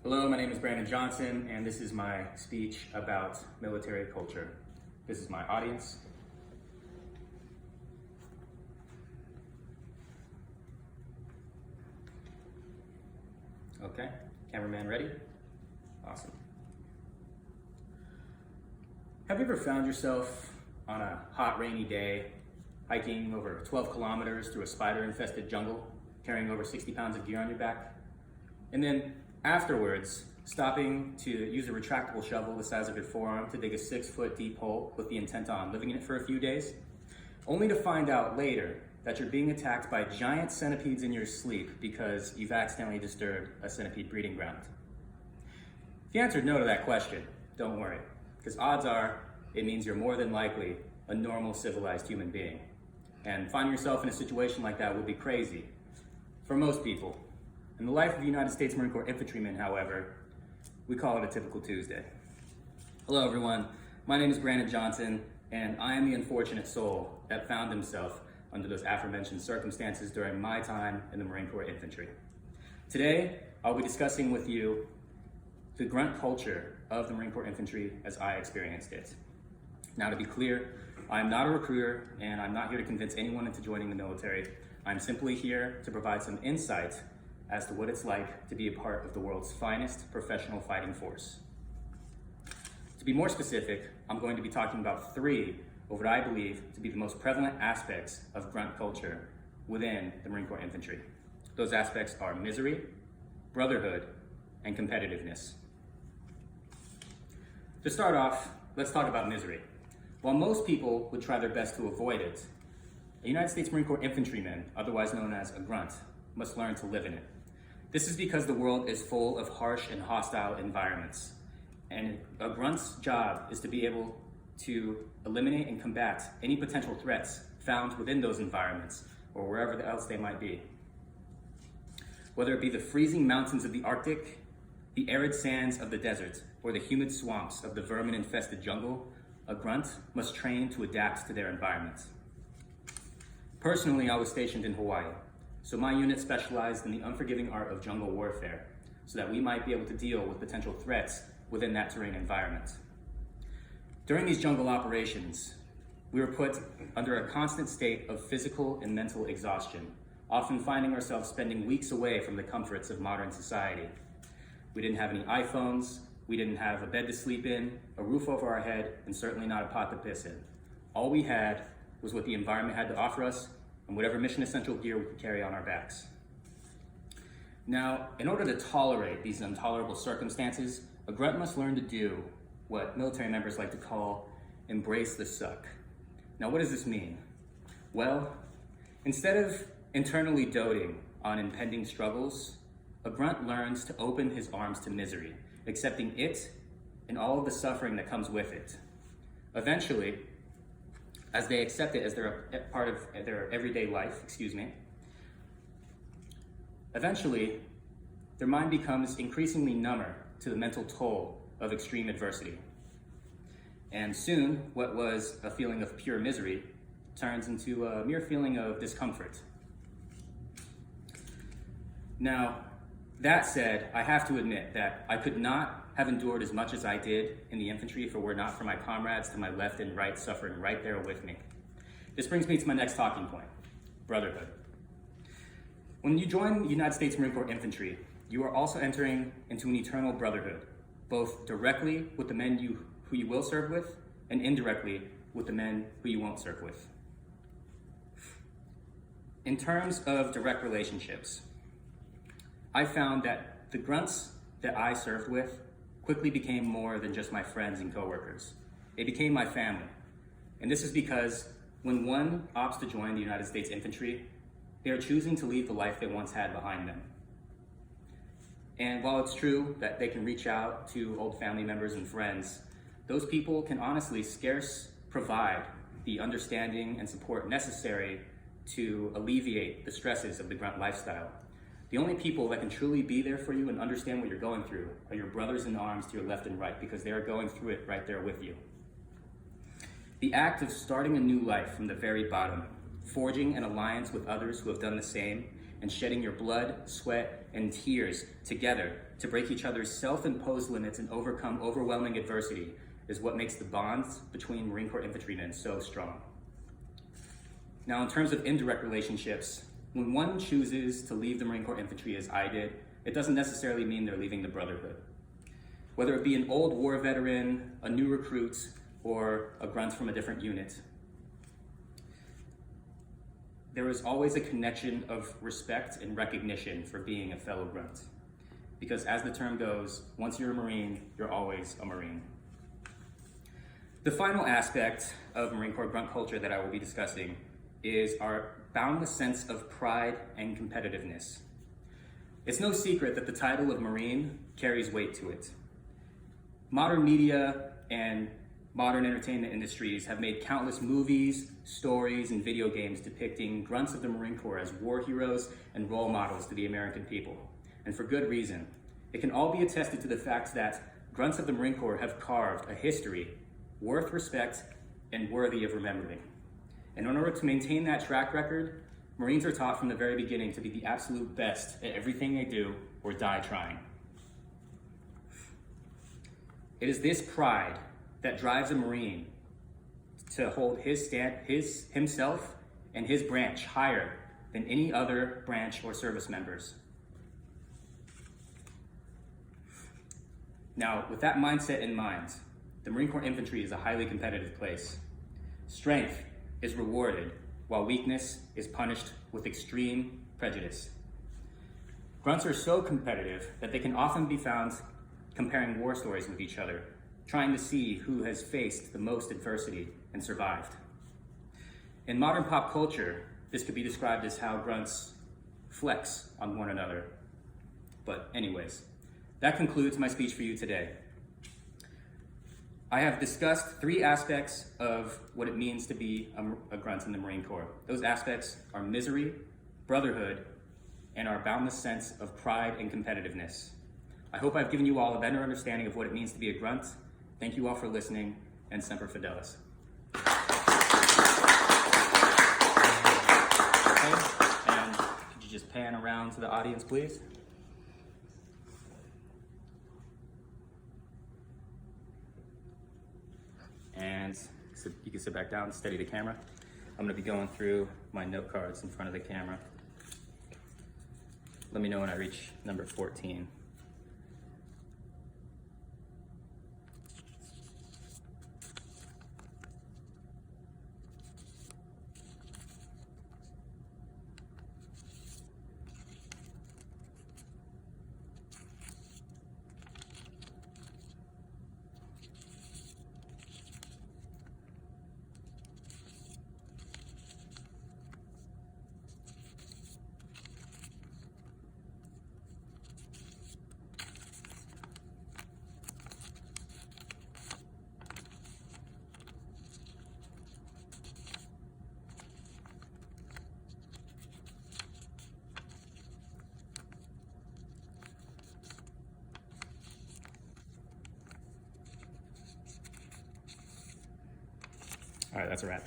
Hello, my name is Brandon Johnson, and this is my speech about military culture. This is my audience. Okay, cameraman ready? Awesome. Have you ever found yourself on a hot, rainy day, hiking over 12 kilometers through a spider-infested jungle, carrying over 60 pounds of gear on your back, and then afterwards, stopping to use a retractable shovel the size of your forearm to dig a 6-foot deep hole with the intent on living in it for a few days, only to find out later that you're being attacked by giant centipedes in your sleep because you've accidentally disturbed a centipede breeding ground? If you answered no to that question, don't worry, because odds are it means you're more than likely a normal civilized human being. And finding yourself in a situation like that would be crazy for most people. In the life of a United States Marine Corps infantryman, however, we call it a typical Tuesday. Hello everyone, my name is Brandon Johnson, and I am the unfortunate soul that found himself under those aforementioned circumstances during my time in the Marine Corps infantry. Today, I'll be discussing with you the grunt culture of the Marine Corps infantry as I experienced it. Now, to be clear, I'm not a recruiter, and I'm not here to convince anyone into joining the military. I'm simply here to provide some insight as to what it's like to be a part of the world's finest professional fighting force. To be more specific, I'm going to be talking about 3 of what I believe to be the most prevalent aspects of grunt culture within the Marine Corps infantry. Those aspects are misery, brotherhood, and competitiveness. To start off, let's talk about misery. While most people would try their best to avoid it, a United States Marine Corps infantryman, otherwise known as a grunt, must learn to live in it. This is because the world is full of harsh and hostile environments, and a grunt's job is to be able to eliminate and combat any potential threats found within those environments or wherever else they might be. Whether it be the freezing mountains of the Arctic, the arid sands of the desert, or the humid swamps of the vermin-infested jungle, a grunt must train to adapt to their environment. Personally, I was stationed in Hawaii, so my unit specialized in the unforgiving art of jungle warfare so that we might be able to deal with potential threats within that terrain environment. During these jungle operations, we were put under a constant state of physical and mental exhaustion, often finding ourselves spending weeks away from the comforts of modern society. We didn't have any iPhones, we didn't have a bed to sleep in, a roof over our head, and certainly not a pot to piss in. All we had was what the environment had to offer us and whatever mission essential gear we could carry on our backs. Now, in order to tolerate these intolerable circumstances, a grunt must learn to do what military members like to call embrace the suck. Now, what does this mean? Well, instead of internally doting on impending struggles, a grunt learns to open his arms to misery, accepting it and all of the suffering that comes with it. Eventually, as they accept it as their part of their everyday life, eventually, their mind becomes increasingly number to the mental toll of extreme adversity. And soon, what was a feeling of pure misery turns into a mere feeling of discomfort. Now, that said, I have to admit that I could not have endured as much as I did in the infantry if it were not for my comrades to my left and right suffering right there with me. This brings me to my next talking point, brotherhood. When you join the United States Marine Corps infantry, you are also entering into an eternal brotherhood, both directly with the men who you will serve with and indirectly with the men who you won't serve with. In terms of direct relationships, I found that the grunts that I served with quickly became more than just my friends and coworkers. They became my family. And this is because when one opts to join the United States infantry, they are choosing to leave the life they once had behind them. And while it's true that they can reach out to old family members and friends, those people can honestly scarce provide the understanding and support necessary to alleviate the stresses of the grunt lifestyle. The only people that can truly be there for you and understand what you're going through are your brothers in arms to your left and right, because they are going through it right there with you. The act of starting a new life from the very bottom, forging an alliance with others who have done the same, and shedding your blood, sweat, and tears together to break each other's self-imposed limits and overcome overwhelming adversity is what makes the bonds between Marine Corps infantrymen so strong. Now, in terms of indirect relationships, when one chooses to leave the Marine Corps infantry as I did, it doesn't necessarily mean they're leaving the Brotherhood. Whether it be an old war veteran, a new recruit, or a grunt from a different unit, there is always a connection of respect and recognition for being a fellow grunt. Because as the term goes, once you're a Marine, you're always a Marine. The final aspect of Marine Corps grunt culture that I will be discussing is our boundless sense of pride and competitiveness. It's no secret that the title of Marine carries weight to it. Modern media and modern entertainment industries have made countless movies, stories, and video games depicting grunts of the Marine Corps as war heroes and role models to the American people, and for good reason. It can all be attested to the fact that grunts of the Marine Corps have carved a history worth respect and worthy of remembering. And in order to maintain that track record, Marines are taught from the very beginning to be the absolute best at everything they do or die trying. It is this pride that drives a Marine to hold himself and his branch higher than any other branch or service members. Now, with that mindset in mind, the Marine Corps infantry is a highly competitive place. Strength is rewarded, while weakness is punished with extreme prejudice. Grunts are so competitive that they can often be found comparing war stories with each other, trying to see who has faced the most adversity and survived. In modern pop culture, this could be described as how grunts flex on one another. But anyways, that concludes my speech for you today. I have discussed 3 aspects of what it means to be a grunt in the Marine Corps. Those aspects are misery, brotherhood, and our boundless sense of pride and competitiveness. I hope I've given you all a better understanding of what it means to be a grunt. Thank you all for listening, and Semper Fidelis. Okay, and could you just pan around to the audience, please? And so you can sit back down, steady the camera. I'm gonna be going through my note cards in front of the camera. Let me know when I reach number 14. All right, that's a wrap.